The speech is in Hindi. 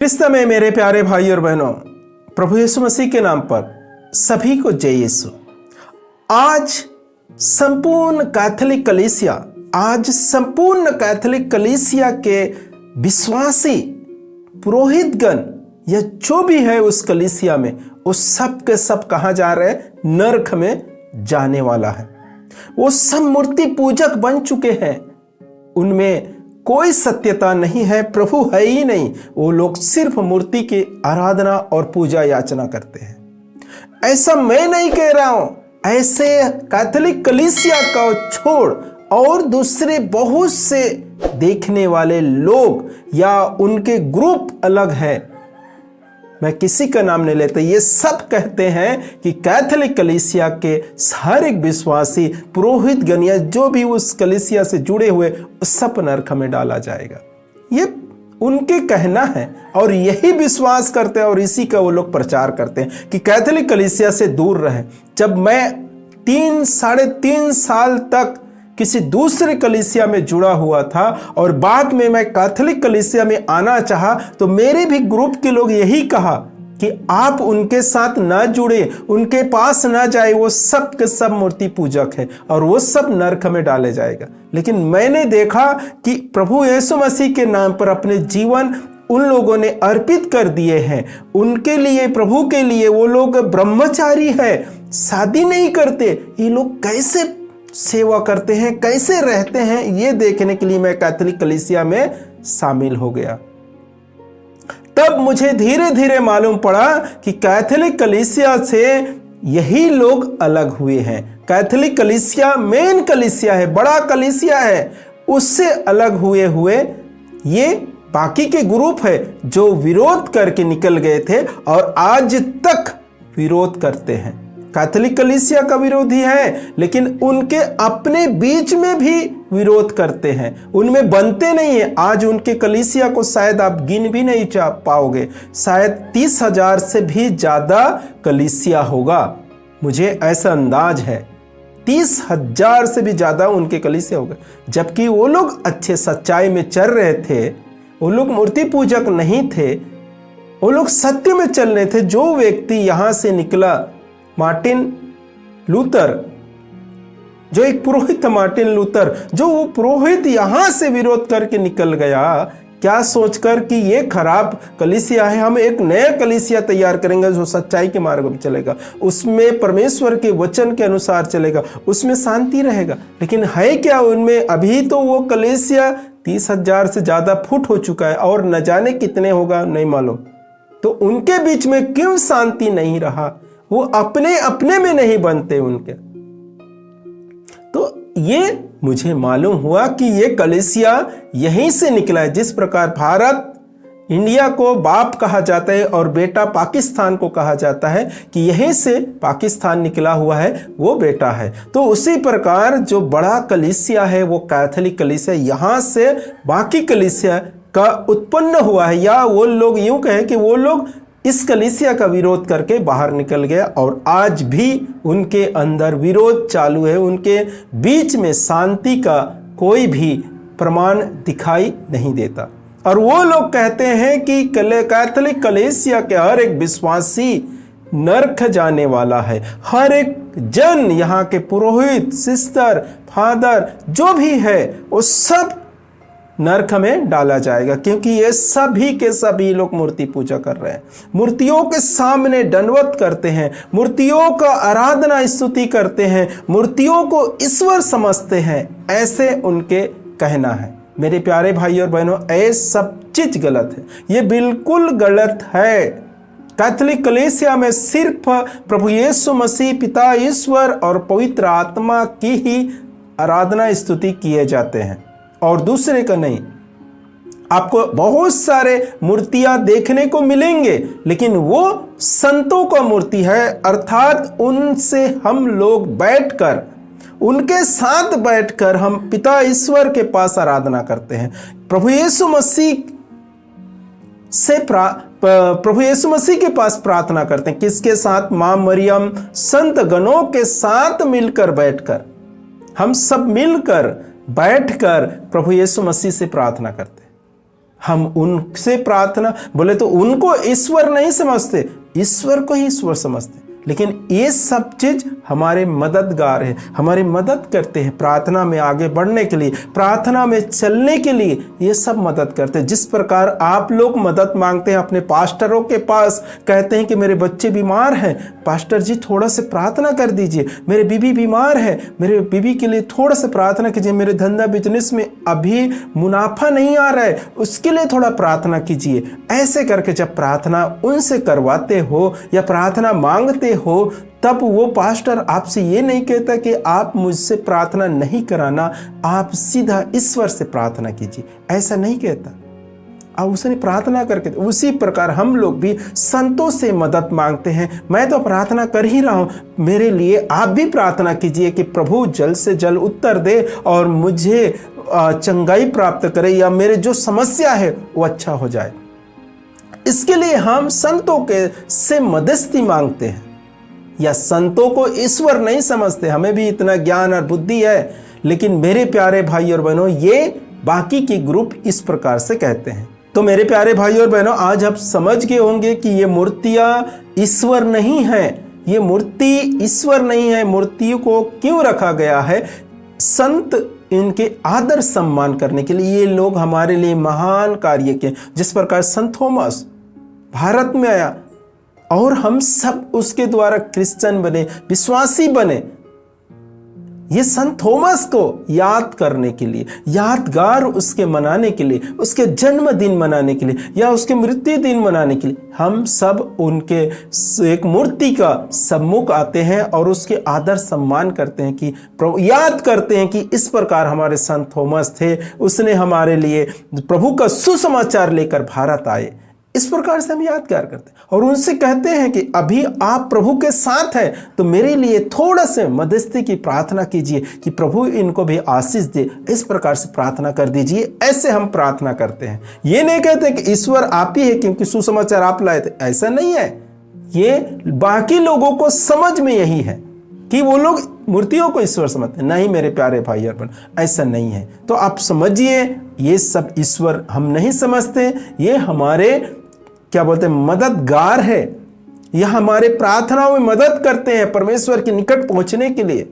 क्रिस्त में मेरे प्यारे भाई और बहनों, प्रभु यीशु मसीह के नाम पर सभी को जय यीशु। आज संपूर्ण कैथोलिक कलीसिया के विश्वासी पुरोहितगण या जो भी है उस कलीसिया में, उस सब के सब कहाँ जा रहे हैं? नरक में जाने वाला है। वो सब मूर्ति पूजक बन चुके हैं, उनमें कोई सत्यता नहीं है, प्रभु है ही नहीं। वो लोग सिर्फ मूर्ति की आराधना और पूजा याचना करते हैं। ऐसा मैं नहीं कह रहा हूं, ऐसे कैथोलिक कलीसिया का छोड़ और दूसरे बहुत से देखने वाले लोग या उनके ग्रुप अलग है, मैं किसी का नाम नहीं लेता, ये सब कहते हैं कि कैथोलिक कलीसिया के हर एक विश्वासी पुरोहित गण या जो भी उस कलीसिया से जुड़े हुए सब नरक में डाला जाएगा। ये उनके कहना है और यही विश्वास करते हैं और इसी का वो लोग प्रचार करते हैं कि कैथोलिक कलीसिया से दूर रहे। जब मैं 3-3.5 साल तक किसी दूसरे कलीसिया में जुड़ा हुआ था और बाद में मैं कैथोलिक कलीसिया में आना चाहा, तो मेरे भी ग्रुप के लोग यही कहा कि आप उनके साथ ना जुड़े, उनके पास ना जाए, वो सब के सब मूर्ति पूजक है और वो सब नरक में डाले जाएगा। लेकिन मैंने देखा कि प्रभु यीशु मसीह के नाम पर अपने जीवन उन लोगों ने अर्पित कर दिए हैं। उनके लिए, प्रभु के लिए वो लोग ब्रह्मचारी है, शादी नहीं करते। ये लोग कैसे सेवा करते हैं, कैसे रहते हैं, ये देखने के लिए मैं कैथोलिक कलीसिया में शामिल हो गया। तब मुझे धीरे धीरे मालूम पड़ा कि कैथोलिक कलीसिया से यही लोग अलग हुए हैं। कैथोलिक कलीसिया मेन कलीसिया है, बड़ा कलीसिया है, उससे अलग हुए ये बाकी के ग्रुप है जो विरोध करके निकल गए थे और आज तक विरोध करते हैं। कैथोलिक कलीसिया का विरोधी है, लेकिन उनके अपने बीच में भी विरोध करते हैं, उनमें बनते नहीं है। आज उनके कलीसिया को शायद आप गिन भी नहीं पाओगे, शायद 30,000 से भी ज्यादा कलीसिया होगा, मुझे ऐसा अंदाज है। 30,000 से भी ज्यादा उनके कलीसिया होगा, जबकि वो लोग अच्छे सच्चाई में चल रहे थे, वो लोग मूर्ति पूजक नहीं थे, वो लोग सत्य में चल रहे थे। जो व्यक्ति यहां से निकला, मार्टिन लूथर, जो एक पुरोहित था, मार्टिन लूथर, जो वो पुरोहित यहां से विरोध करके निकल गया, क्या सोचकर कि ये खराब कलीसिया है, हम एक नया कलीसिया तैयार करेंगे जो सच्चाई के मार्ग में चलेगा, उसमें परमेश्वर के वचन के अनुसार चलेगा, उसमें शांति रहेगा। लेकिन है क्या उनमें? अभी तो वो कलीसिया 30,000 से ज्यादा फुट हो चुका है और न जाने कितने होगा नहीं मालूम। तो उनके बीच में क्यों शांति नहीं रहा? वो अपने अपने में नहीं बनते उनके। तो ये मुझे मालूम हुआ कि ये कलीसिया यहीं से निकला है। जिस प्रकार भारत, इंडिया को बाप कहा जाता है और बेटा पाकिस्तान को कहा जाता है कि यहीं से पाकिस्तान निकला हुआ है, वो बेटा है। तो उसी प्रकार जो बड़ा कलीसिया है वो कैथोलिक कलीसिया, यहां से बाकी कलीसिया का उत्पन्न हुआ है। या वो लोग यूं कहें कि वो लोग इस कलीसिया का विरोध करके बाहर निकल गया और आज भी उनके अंदर विरोध चालू है। उनके बीच में शांति का कोई भी प्रमाण दिखाई नहीं देता। और वो लोग कहते हैं कि कैथोलिक कलीसिया के हर एक विश्वासी नरक जाने वाला है। हर एक जन, यहाँ के पुरोहित, सिस्टर, फादर जो भी है, वो सब नरक में डाला जाएगा, क्योंकि ये सभी के सभी लोग मूर्ति पूजा कर रहे हैं, मूर्तियों के सामने दंडवत करते हैं, मूर्तियों का आराधना स्तुति करते हैं, मूर्तियों को ईश्वर समझते हैं, ऐसे उनके कहना है। मेरे प्यारे भाई और बहनों, ये सब चीज गलत है, ये बिल्कुल गलत है। कैथोलिक कलीसिया में सिर्फ प्रभु यीशु मसीह, पिता ईश्वर और पवित्र आत्मा की ही आराधना स्तुति किए जाते हैं और दूसरे का नहीं। आपको बहुत सारे मूर्तियां देखने को मिलेंगे, लेकिन वो संतों का मूर्ति है, अर्थात उनसे हम लोग बैठकर, उनके साथ बैठकर हम पिता ईश्वर के पास आराधना करते हैं। प्रभु यीशु मसीह के पास प्रार्थना करते हैं। किसके साथ? मां मरियम, संत गणों के साथ मिलकर बैठकर, हम सब मिलकर बैठकर प्रभु यीशु मसीह से प्रार्थना करते हैं। हम उनसे प्रार्थना बोले तो उनको ईश्वर नहीं समझते, ईश्वर को ही ईश्वर समझते। लेकिन ये सब चीज हमारे मददगार है, हमारी मदद करते हैं प्रार्थना में आगे बढ़ने के लिए, प्रार्थना में चलने के लिए। ये सब मदद करते हैं। जिस प्रकार आप लोग मदद मांगते हैं अपने पास्टरों के पास, कहते हैं कि मेरे बच्चे बीमार हैं, पास्टर जी थोड़ा से प्रार्थना कर दीजिए, मेरे बीबी बीमार है, मेरे बीबी के लिए थोड़ा सा प्रार्थना कीजिए, मेरे धंधा बिजनेस में अभी मुनाफा नहीं आ रहा है, उसके लिए थोड़ा प्रार्थना कीजिए। ऐसे करके जब प्रार्थना उनसे करवाते हो या प्रार्थना मांगते हो, तब वो पास्टर आपसे ये नहीं कहता कि आप मुझसे प्रार्थना नहीं कराना, आप सीधा ईश्वर से प्रार्थना कीजिए, ऐसा नहीं कहता। और उसने प्रार्थना करके, उसी प्रकार हम लोग भी संतों से मदद मांगते हैं। मैं तो प्रार्थना कर ही रहा हूं, मेरे लिए आप भी प्रार्थना कीजिए कि प्रभु जल्द से जल्द उत्तर दे और मुझे चंगाई प्राप्त करे, या मेरे जो समस्या है वो अच्छा हो जाए। इसके लिए हम संतों के से मदस्ती मांगते हैं, या संतों को ईश्वर नहीं समझते। हमें भी इतना ज्ञान और बुद्धि है, लेकिन मेरे प्यारे भाई और बहनों, ये बाकी के ग्रुप इस प्रकार से कहते हैं। तो मेरे प्यारे भाई और बहनों, आज आप समझ गए होंगे कि ये मूर्तियां ईश्वर नहीं है, ये मूर्ति ईश्वर नहीं है। मूर्तियों को क्यों रखा गया है? संत इनके आदर सम्मान करने के लिए। ये लोग हमारे लिए महान कार्य किए। जिस प्रकार संत थॉमस भारत में आया और हम सब उसके द्वारा क्रिश्चियन बने, विश्वासी बने, ये संत थॉमस को याद करने के लिए, यादगार उसके मनाने के लिए, उसके जन्मदिन मनाने के लिए या उसके मृत्यु दिन मनाने के लिए हम सब उनके एक मूर्ति का सम्मुख आते हैं और उसके आदर सम्मान करते हैं, कि याद करते हैं कि इस प्रकार हमारे संत थॉमस थे, उसने हमारे लिए प्रभु का सुसमाचार लेकर भारत आए। इस प्रकार से हम यादगार करते हैं और उनसे कहते हैं कि अभी आप प्रभु के साथ हैं, तो मेरे लिए थोड़ा से मध्यस्थी की प्रार्थना कीजिए कि प्रभु इनको भी आशीष दे। इस प्रकार से प्रार्थना कर दीजिए। ऐसे हम प्रार्थना करते हैं। ये नहीं कहते कि ईश्वर आप ही है क्योंकि सुसमाचार आप लाए थे, ऐसा नहीं है। ये बाकी लोगों को समझ में यही है कि वो लोग मूर्तियों को ईश्वर समझते हैं। नहीं मेरे प्यारे भाई और बहन, ऐसा नहीं है। तो आप समझिए, ये सब ईश्वर हम नहीं समझते, ये हमारे क्या बोलते हैं मददगार है। यह हमारे प्रार्थनाओं में मदद करते हैं परमेश्वर के निकट पहुंचने के लिए।